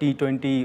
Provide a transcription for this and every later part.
T20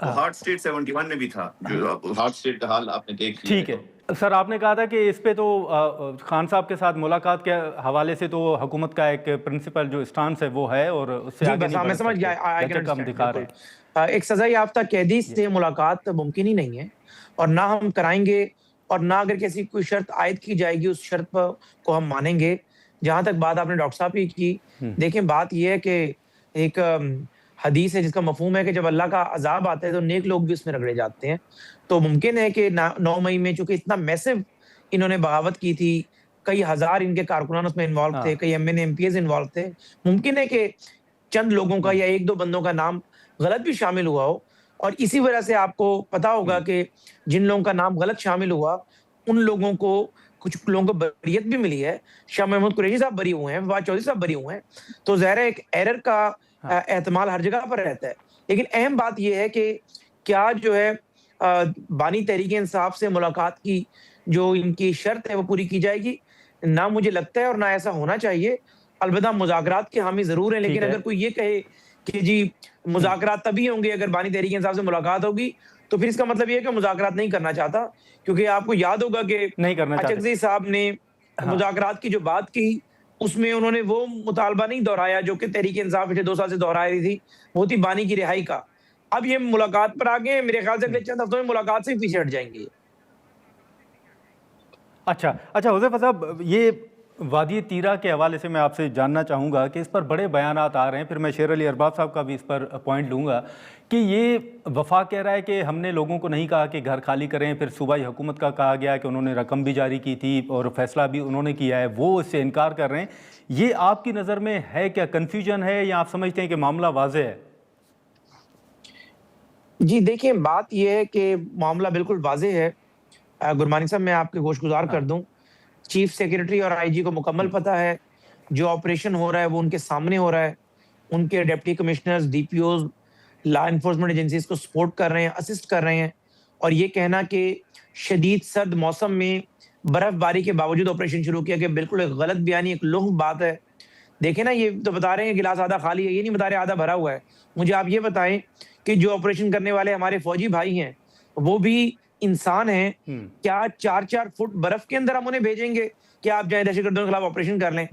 halt state 71 میں بھی تھا، جو ہارٹ اسٹیٹ کا حال آپ نے دیکھ لیا. ٹھیک ہے سر، آپ نے کہا تھا کہ اس پہ تو خان صاحب کے ساتھ ملاقات کے حوالے سے تو حکومت کا ایک پرنسپل جو اسٹانس ہے وہ ہے، اور اس سے جی آگے بس نہیں میں بڑھ سمجھ گیا، I can جیسے کم understand، دکھا رہے بالکل. ایک سزا یافتہ قیدی سے ملاقات ممکن ہی نہیں ہے، اور نہ ہم کرائیں گے، اور نہ اگر کسی کوئی شرط عائد کی جائے گی اس شرط کو ہم مانیں گے. جہاں تک بات آپ نے ڈاکٹر صاحب کی، دیکھیں بات یہ ہے کہ ایک حدیث ہے جس کا مفہوم ہے کہ جب اللہ کا عذاب آتا ہے تو نیک لوگ بھی اس میں رگڑے جاتے ہیں. تو ممکن ہے کہ 9 مئی میں چونکہ اتنا میسو انہوں نے بغاوت کی تھی، کئی ہزار ان کے کارکنان اس میں انوالو تھے، کئی M N M P As involved تھے، ممکن ہے کہ چند لوگوں کا یا ایک دو بندوں کا نام غلط بھی شامل ہوا ہو، اور اسی وجہ سے آپ کو پتا ہوگا کہ جن لوگوں کا نام غلط شامل ہوا ان لوگوں کو، کچھ لوگوں کو بریت بھی ملی ہے. شاہ محمود قریشی صاحب بری ہوئے ہیں، فواد چودھری صاحب بری ہوئے ہیں. تو ظاہر ہے ایک ایرر کا احتمال ہر جگہ پر رہتا ہے، لیکن اہم بات یہ ہے کہ کیا جو ہے بانی تحریک انصاف سے ملاقات کی جو ان کی شرط ہے وہ پوری کی جائے گی؟ نہ مجھے لگتا ہے اور نہ ایسا ہونا چاہیے. البتہ مذاکرات کے حامی ضرور ہیں، لیکن اگر کوئی یہ کہے کہ جی مذاکرات تبھی ہوں گے اگر بانی تحریک انصاف سے ملاقات ہوگی، تو پھر اس کا مطلب یہ ہے کہ مذاکرات نہیں کرنا چاہتا. کیونکہ آپ کو یاد ہوگا کہ نہیں کرنا چاہتے. اچکزئی صاحب نے مذاکرات کی جو بات کی اس میں انہوں نے وہ مطالبہ نہیں دہرایا جو کہ تحریک انصاف پچھلے 2 سال سے دہرا رہی تھی، وہ تھی بانی کی رہائی کا. اب یہ ملاقات پر آگے ہیں، میرے خیال سے اگلے چند ہفتوں میں ملاقات سے ہی پیچھے ہٹ جائیں گے. اچھا حذیفہ صاحب، یہ وادی تیرہ کے حوالے سے میں آپ سے جاننا چاہوں گا کہ اس پر بڑے بیانات آ رہے ہیں، پھر میں شیر علی ارباب صاحب کا بھی اس پر پوائنٹ لوں گا کہ یہ وفاق کہہ رہا ہے کہ ہم نے لوگوں کو نہیں کہا کہ گھر خالی کریں، پھر صوبائی حکومت کا کہا گیا کہ انہوں نے رقم بھی جاری کی تھی اور فیصلہ بھی انہوں نے کیا ہے، وہ اس سے انکار کر رہے ہیں. یہ آپ کی نظر میں ہے کیا کنفیوژن ہے یا آپ سمجھتے ہیں کہ معاملہ واضح ہے؟ جی دیکھیں، بات یہ ہے کہ معاملہ بالکل واضح ہے. گرمانی صاحب میں آپ کے گوش گزار کر دوں، چیف سیکریٹری اور آئی جی کو مکمل پتہ ہے جو آپریشن ہو رہا ہے وہ ان کے سامنے ہو رہا ہے. ان کے deputy commissioners, D P Os, law enforcement agencies کو سپورٹ کر رہے ہیں، اسسٹ کر رہے ہیں. اور یہ کہنا کہ شدید سرد موسم میں برف باری کے باوجود آپریشن شروع کیا کہ بالکل ایک غلط بیانی، ایک لغو بات ہے. دیکھیں نا، یہ تو بتا رہے ہیں گلاس آدھا خالی ہے، یہ نہیں بتا رہے آدھا بھرا ہوا ہے. مجھے آپ یہ بتائیں کہ جو آپریشن کرنے والے ہمارے فوجی بھائی ہیں وہ بھی انسان ہیں. کیا 4-4 فٹ برف کے اندر ہم انہیں بھیجیں گے کہ آپ جائیں دہشت گردوں کے خلاف آپریشن کر لیں؟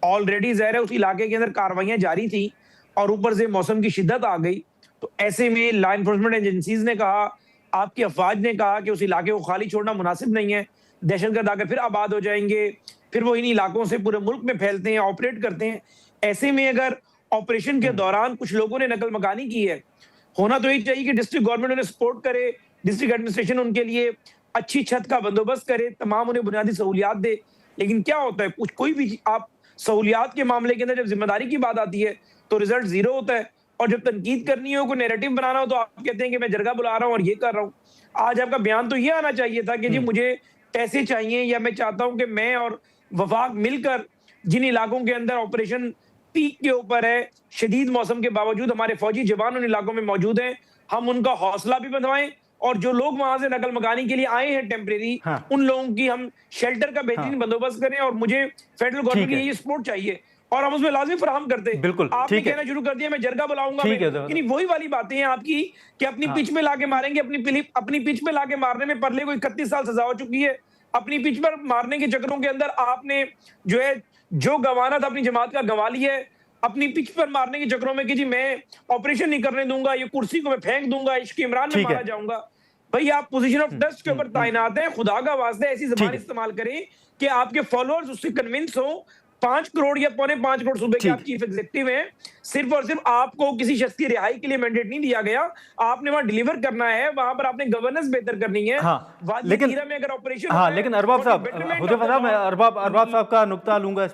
آلریڈی ظاہر ہے اس علاقے کے اندر کاروائیاں جاری تھیں اور اوپر سے موسم کی شدت آ گئی. تو ایسے میں لا انفورسمنٹ ایجنسیز نے کہا، آپ کی افواج نے کہا کہ اس علاقے کو خالی چھوڑنا مناسب نہیں ہے، دہشت گرد آ کر پھر آباد ہو جائیں گے، پھر وہ انہی علاقوں سے پورے ملک میں پھیلتے ہیں، آپریٹ کرتے ہیں. ایسے میں اگر آپریشن کے دوران کچھ لوگوں نے نقل مکانی کی ہے، ہونا تو یہ چاہیے کہ ڈسٹرکٹ گورنمنٹ انہیں سپورٹ کرے، ڈسٹرکٹ ایڈمنسٹریشن ان کے لیے اچھی چھت کا بندوبست کرے، تمام انہیں بنیادی سہولیات دے. لیکن کیا ہوتا ہے، کوئی بھی آپ سہولیات کے معاملے کے اندر جب ذمہ داری کی بات آتی ہے تو رزلٹ زیرو ہوتا ہے، اور جب تنقید کرنی ہو، کوئی نیریٹو بنانا ہو تو آپ کہتے ہیں کہ میں جرگہ بلا رہا ہوں اور یہ کر رہا ہوں. آج آپ کا بیان تو یہ آنا چاہیے تھا کہ جی مجھے پیسے چاہیے، یا میں چاہتا ہوں کہ میں اور وفاق مل کر جن علاقوں کے اندر آپریشن پیک کے اوپر ہے، شدید موسم کے باوجود ہمارے فوجی جوان ان علاقوں میں موجود ہیں، ہم ان کا حوصلہ بھی بندھوائیں، اور جو لوگ وہاں سے نقل مکانی کے لیے آئے ہیں ٹیمپریری، ان لوگوں کی ہم شیلٹر کا بہترین بندوبست کریں. اور مجھے فیڈرل گورنمنٹ کی یہ سپورٹ چاہیے اور ہم اس میں لازمی فراہم کرتے. آپ نے کہنا شروع کر دیا میں جرگہ بلاؤں گا، یعنی وہی والی باتیں ہیں آپ کی کہ اپنی پچ میں لا کے ماریں گے. اپنی پچ میں لا کے مارنے میں پرلے کو 31 سال سزا ہو چکی ہے. اپنی پچ پر مارنے کے چکروں کے اندر آپ نے جو ہے جو گنوانا تھا اپنی جماعت کا گنوا لیا ہے. اپنی پچ پر مارنے کے چکروں میں کہ جی میں آپریشن نہیں کرنے دوں گا، یہ کرسی کو میں پھینک دوں گا، عشق عمران میں مارا جاؤں گا. بھئی آپ پوزیشن آف ٹرسٹ کے اوپر تعینات ہیں، خدا کا واسطہ ایسی زبان استعمال کریں کہ آپ کے فالوورز اس سے کنونس ہوں. 5 کروڑ یا 5.25 کروڑ صوبے کے آپ چیف ایگزیکٹو ہیں. صرف اور صرف آپ کو کسی شخص کی رہائی کے لیے مینڈیٹ نہیں دیا گیا، آپ نے وہاں ڈیلیور کرنا ہے، وہاں پر آپ نے گورننس بہتر کرنی ہے. وادی تیرہ میں اگر آپریشن لیکن ارباب صاحب، حذیفہ صاحب میں ارباب صاحب کا نقطہ لوں گا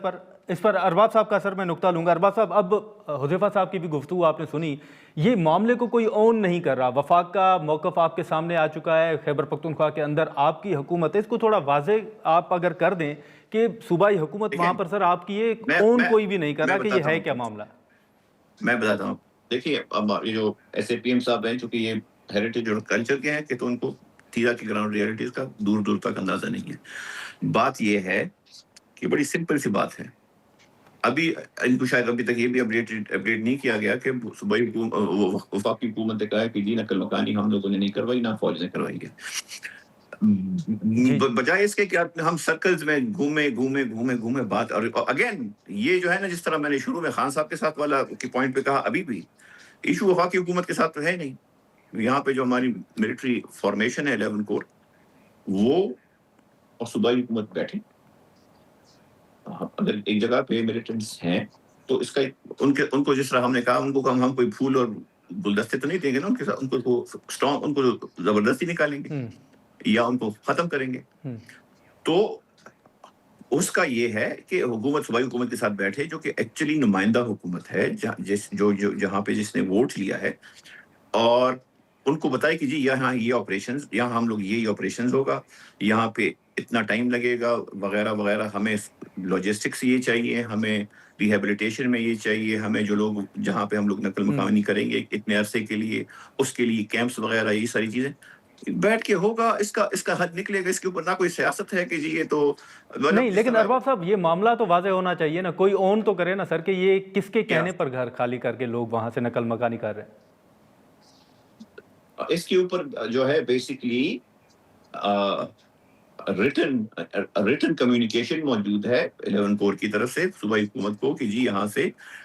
اس پر ارباب صاحب کا سر میں نقطہ لوں گا. ارباب صاحب، اب حذیفہ صاحب کی بھی گفتگو آپ نے سنی، یہ معاملے کو کوئی اون نہیں کر رہا، وفاق کا موقف آپ کے سامنے آ چکا ہے، خیبر پختونخوا کے اندر آپ کی حکومت ہے، اس کو تھوڑا واضح آپ اگر کر دیں کہ صوبائی حکومت وہاں پر سر آپ کی ایک اون کوئی بھی نہیں کر رہا، کہ یہ ہے کیا معاملہ؟ میں بتاتا ہوں. دیکھیے، اب یہ جو ایس اے پی ایم صاحب ہیں، چونکہ یہ ہیریٹیج اور کلچر کے ہیں کہ تو ان کو تیرا کی گراؤنڈ ریئلٹیز کا دور دور تک اندازہ نہیں ہے. بات یہ ہے کہ بڑی سمپل سی بات ہے ابھی ان کو شاید ابھی تک یہ بھی اپڈیٹ نہیں کیا گیا کہ صوبائی وفاقی حکومت نے کہا ہے کہ جی نقل مکانی ہم لوگوں نے نہیں کروائی، نہ فوج نے کروائی ہے. جی بجائے اس کے کہ ہم سرکلز میں گھومے بات. اور اگین یہ جو ہے نا، جس طرح میں نے شروع میں خان صاحب کے ساتھ والا کی پوائنٹ پہ کہا، ابھی بھی ایشو وفاقی حکومت کے ساتھ تو ہے نہیں. یہاں پہ جو ہماری ملٹری فارمیشن ہے 11 کور، وہ اور صوبائی حکومت بیٹھے. اگر ایک جگہ پہ ملٹنٹس ہیں تو اس کا ان کو جس طرح ہم نے کہا، ان کو ہم کوئی پھول اور گلدستے تو نہیں دیں گے نا، ان کے ساتھ ان کو زبردستی نکالیں گے یا ان کو ختم کریں گے. تو اس کا یہ ہے کہ حکومت صوبائی حکومت کے ساتھ بیٹھے، جو کہ ایکچولی نمائندہ حکومت ہے، جہاں پہ جس نے ووٹ لیا ہے، اور ان کو بتائے کہ جی یہاں یہ آپریشنز، یہاں ہم لوگ یہ آپریشنز ہوگا، یہاں پہ اتنا ٹائم لگے گا وغیرہ وغیرہ، ہمیں لاجسٹکس یہ چاہیے، ہمیں ریہیبلیٹیشن میں یہ چاہیے، ہمیں جو لوگ جہاں پہ ہم لوگ نقل مکانی کریں گے اتنے عرصے کے لیے، اس کے لیے کیمپس وغیرہ، یہ ساری چیزیں بیٹھ کے ہوگا. اس کا حد نکلے گا. اس کے اوپر نہ کوئی سیاست ہے کہ جی یہ تو نہیں. لیکن ارباب صاحب، یہ معاملہ تو واضح ہونا چاہیے نا، کوئی اون تو کرے نا سر، کہ یہ کس کے کہنے پر گھر خالی کر کے لوگ وہاں سے نقل مکانی کر رہے ہیں. اس کے اوپر جو ہے بیسکلی ریٹن کمیونیکیشن موجود ہے 11 کور کی طرف سے صوبائی حکومت کو کہ جی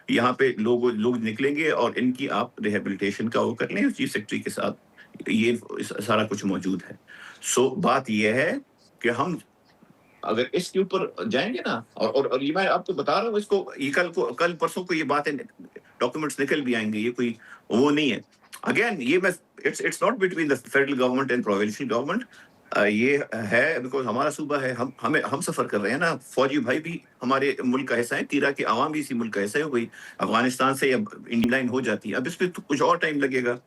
یہاں پہ لوگ نکلیں گے اور ان کی آپ ریہیبلیٹیشن کا وہ کر لیں چیف سیکرٹری کے ساتھ. یہ سارا کچھ موجود ہے. سو بات یہ ہے کہ ہم اگر اس کے اوپر جائیں گے نا، اور یہ میں آپ کو بتا رہا ہوں، اس کو یہ کل پرسوں کو یہ باتیں ڈاکومنٹس نکل بھی آئیں گے. یہ کوئی وہ نہیں ہے. اگین یہ میں it's not between the federal government and provincial government. یہ ہے بیکاز ہمارا صوبہ ہے، ہم سفر کر رہے ہیں نا. فوجی بھائی بھی ہمارے ملک کا حصہ ہیں، تیرا کے عوام بھی اسی ملک کا حصہ ہے. کوئی افغانستان سے یا انڈین لائن ہو جاتی ہے. اب اس پہ کچھ اور ٹائم لگے گا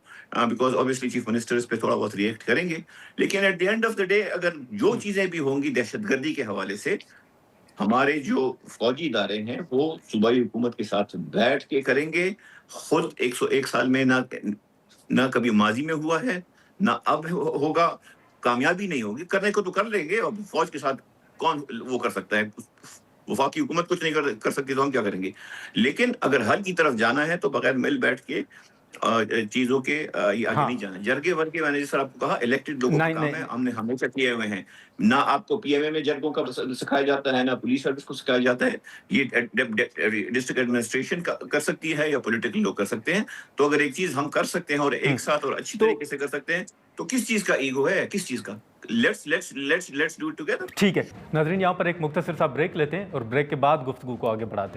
بیکاز obviously چیف منسٹر اس پہ تھوڑا بہت ریئیکٹ کریں گے. لیکن at the end of the day اگر جو چیزیں بھی ہوں گی دہشت گردی کے حوالے سے، ہمارے جو فوجی ادارے ہیں وہ صوبائی حکومت کے ساتھ بیٹھ کے کریں گے. خود 101 سال میں نہ کبھی ماضی میں ہوا ہے، نہ اب ہوگا. کامیابی نہیں ہوگی. کرنے کو تو کر لیں گے. اب فوج کے ساتھ کون وہ کر سکتا ہے؟ وفاقی حکومت کچھ نہیں کر سکتی تو ہم کیا کریں گے؟ لیکن اگر حل کی طرف جانا ہے تو بغیر مل بیٹھ کے چیزوں کے یہ آگے نہیں جانا. جرگے ورگے میں نے جس طرح آپ کو کہا الیکٹڈ لوگوں کا کام ہے، ہم نے ہمیشہ کیے ہوئے ہیں. نہ آپ کو پی ایم اے میں جرگوں کا سکھایا جاتا ہے، نہ پولیس سروس کو سکھایا جاتا ہے. یہ ڈسٹرکٹ ایڈمنسٹریشن کر سکتی ہے یا پولیٹیکل لوگ کر سکتے ہیں. تو اگر ایک چیز ہم کر سکتے ہیں اور ایک ساتھ اور اچھی طریقے سے کر سکتے ہیں تو کس چیز کا ایگو ہے؟ کس چیز کا؟ Let's do it together. ٹھیک ہے ناظرین، یہاں پر ایک مختصر سا بریک لیتے ہیں اور بریک کے بعد گفتگو کو آگے بڑھاتے ہیں.